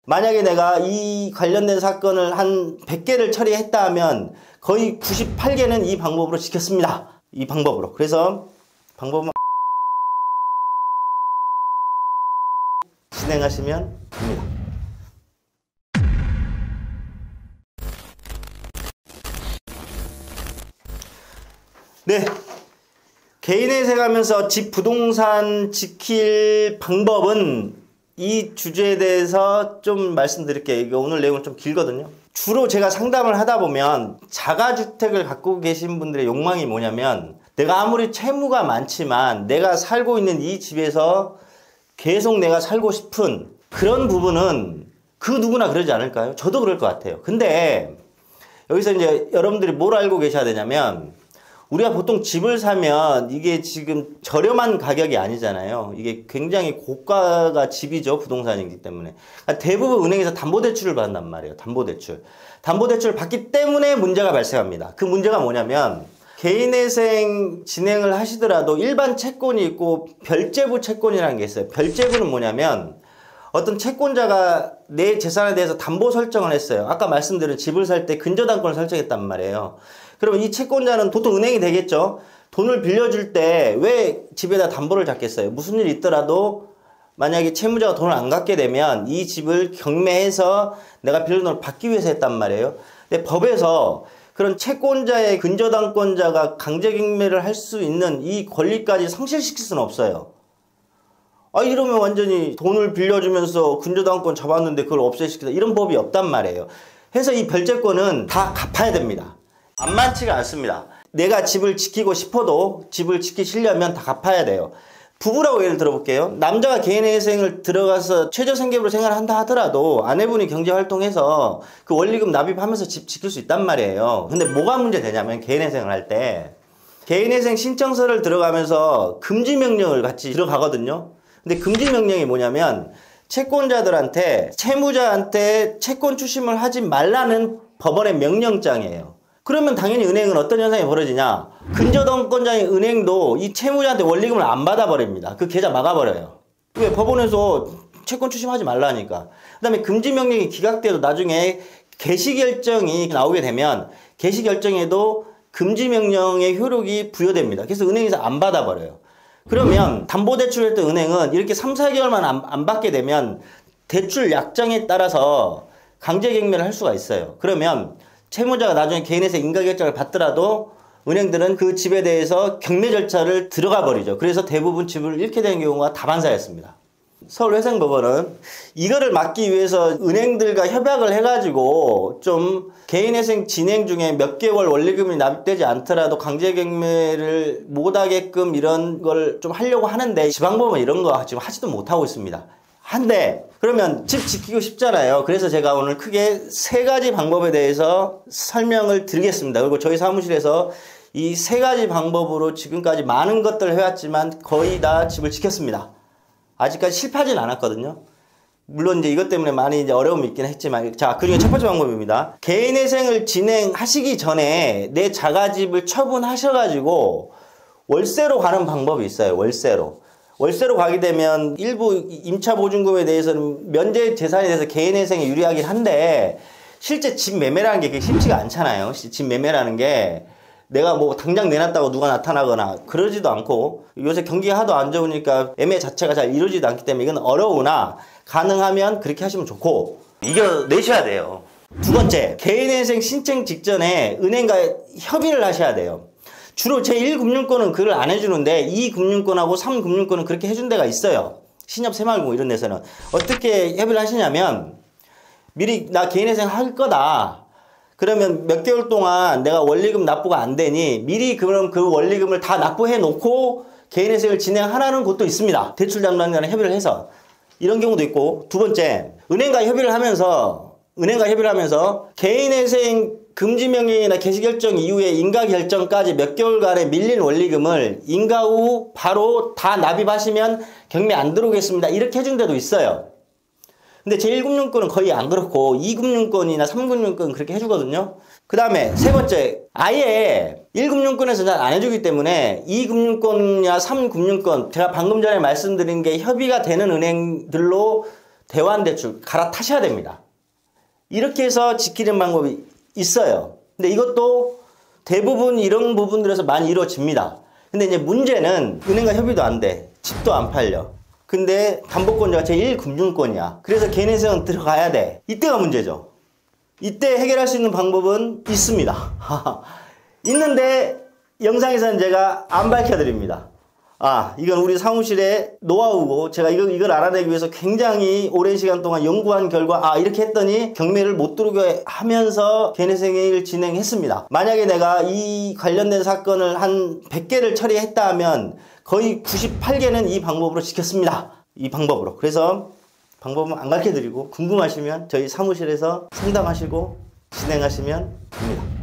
만약에 내가 이 관련된 사건을 한 100개를 처리했다 하면 거의 98개는 이 방법으로 지켰습니다. 이 방법으로. 그래서 방법은 진행하시면 됩니다. 네. 개인회생 하면서 집 부동산 지킬 방법은 이 주제에 대해서 좀 말씀드릴게요. 이게 오늘 내용은 좀 길거든요. 주로 제가 상담을 하다 보면 자가주택을 갖고 계신 분들의 욕망이 뭐냐면 내가 아무리 채무가 많지만 내가 살고 있는 이 집에서 계속 내가 살고 싶은 그런 부분은 그 누구나 그러지 않을까요? 저도 그럴 것 같아요. 근데 여기서 이제 여러분들이 뭘 알고 계셔야 되냐면 우리가 보통 집을 사면 이게 지금 저렴한 가격이 아니잖아요. 이게 굉장히 고가가 집이죠. 부동산이기 때문에. 그러니까 대부분 은행에서 담보대출을 받는단 말이에요. 담보대출. 담보대출을 받기 때문에 문제가 발생합니다. 그 문제가 뭐냐면 개인회생 진행을 하시더라도 일반 채권이 있고 별재부 채권이라는 게 있어요. 별재부는 뭐냐면 어떤 채권자가 내 재산에 대해서 담보 설정을 했어요. 아까 말씀드린 집을 살 때 근저당권을 설정했단 말이에요. 그러면 이 채권자는 보통 은행이 되겠죠. 돈을 빌려줄 때 왜 집에다 담보를 잡겠어요? 무슨 일이 있더라도 만약에 채무자가 돈을 안 갚게 되면 이 집을 경매해서 내가 빌려준 돈을 받기 위해서 했단 말이에요. 근데 법에서 그런 채권자의 근저당권자가 강제경매를 할 수 있는 이 권리까지 상실시킬 수는 없어요. 이러면 완전히 돈을 빌려주면서 근저당권 잡았는데 그걸 없애시키다 이런 법이 없단 말이에요. 해서 이 별채권은 다 갚아야 됩니다. 만만치가 않습니다. 내가 집을 지키고 싶어도 집을 지키시려면 다 갚아야 돼요. 부부라고 예를 들어볼게요. 남자가 개인회생을 들어가서 최저생계비로 생활을 한다 하더라도 아내분이 경제활동해서 그 원리금 납입하면서 집 지킬 수 있단 말이에요. 근데 뭐가 문제되냐면 개인회생을 할 때 개인회생 신청서를 들어가면서 금지명령을 같이 들어가거든요. 근데 금지명령이 뭐냐면 채권자들한테 채무자한테 채권 추심을 하지 말라는 법원의 명령장이에요. 그러면 당연히 은행은 어떤 현상이 벌어지냐. 근저당권자인 은행도 이 채무자한테 원리금을 안 받아버립니다. 그 계좌 막아버려요. 왜? 법원에서 채권 추심하지 말라니까. 그 다음에 금지명령이 기각돼도 나중에 개시결정이 나오게 되면 개시결정에도 금지명령의 효력이 부여됩니다. 그래서 은행에서 안 받아버려요. 그러면 담보대출을 했던 은행은 이렇게 3, 4개월만 안 받게 되면 대출 약정에 따라서 강제경매를 할 수가 있어요. 그러면 채무자가 나중에 개인회생 인가결정을 받더라도 은행들은 그 집에 대해서 경매 절차를 들어가 버리죠. 그래서 대부분 집을 잃게 되는 경우가 다반사였습니다. 서울회생법원은 이거를 막기 위해서 은행들과 협약을 해가지고 좀 개인회생 진행 중에 몇 개월 원리금이 납입되지 않더라도 강제경매를 못하게끔 이런 걸 좀 하려고 하는데 지방법원 이런 거 지금 하지도 못하고 있습니다. 한데 그러면 집 지키고 싶잖아요. 그래서 제가 오늘 크게 3가지 방법에 대해서 설명을 드리겠습니다. 그리고 저희 사무실에서 이 3가지 방법으로 지금까지 많은 것들을 해왔지만 거의 다 집을 지켰습니다. 아직까지 실패하진 않았거든요. 물론 이제 이것 때문에 많이 이제 어려움이 있긴 했지만, 자, 그 중에 첫 번째 방법입니다. 개인회생을 진행하시기 전에 내 자가집을 처분하셔가지고 월세로 가는 방법이 있어요. 월세로 가게 되면 일부 임차보증금에 대해서는 면제 재산에 대해서 개인회생에 유리하긴 한데 실제 집 매매라는 게 그게 쉽지가 않잖아요. 집 매매라는 게 내가 뭐 당장 내놨다고 누가 나타나거나 그러지도 않고 요새 경기가 하도 안 좋으니까 매매 자체가 잘 이루어지지도 않기 때문에 이건 어려우나 가능하면 그렇게 하시면 좋고 이겨내셔야 돼요. 두 번째, 개인회생 신청 직전에 은행과 협의를 하셔야 돼요. 주로 제1금융권은 그걸 안 해주는데 2금융권하고 3금융권은 그렇게 해준 데가 있어요. 신협, 새마을금고 이런 데서는. 어떻게 협의를 하시냐면 미리 나 개인회생 할 거다. 그러면 몇 개월 동안 내가 원리금 납부가 안 되니 미리 그럼 그 원리금을 다 납부해 놓고 개인회생을 진행하라는 곳도 있습니다. 대출 담당자랑 협의를 해서. 이런 경우도 있고. 두 번째, 은행과 협의를 하면서 개인회생 금지명령이나 개시결정 이후에 인가결정까지 몇 개월간의 밀린 원리금을 인가 후 바로 다 납입하시면 경매 안 들어오겠습니다. 이렇게 해준 데도 있어요. 근데 제1금융권은 거의 안 그렇고 2금융권이나 3금융권은 그렇게 해주거든요. 그 다음에 세 번째, 아예 1금융권에서 잘 안 해주기 때문에 2금융권이나 3금융권, 제가 방금 전에 말씀드린 게 협의가 되는 은행들로 대환대출 갈아타셔야 됩니다. 이렇게 해서 지키는 방법이 있어요. 근데 이것도 대부분 이런 부분들에서 많이 이루어집니다. 근데 이제 문제는 은행과 협의도 안 돼. 집도 안 팔려. 근데 담보권자가 제1금융권이야. 그래서 개인회생은 들어가야 돼. 이때가 문제죠. 이때 해결할 수 있는 방법은 있습니다. 있는데 영상에서는 제가 안 밝혀드립니다. 이건 우리 사무실의 노하우고 제가 이걸 알아내기 위해서 굉장히 오랜 시간 동안 연구한 결과 이렇게 했더니 경매를 못 들어오게 하면서 개인회생을 진행했습니다. 만약에 내가 이 관련된 사건을 한 100개를 처리했다 하면 거의 98개는 이 방법으로 지켰습니다. 이 방법으로. 그래서 방법은 안 가르쳐드리고 궁금하시면 저희 사무실에서 상담하시고 진행하시면 됩니다.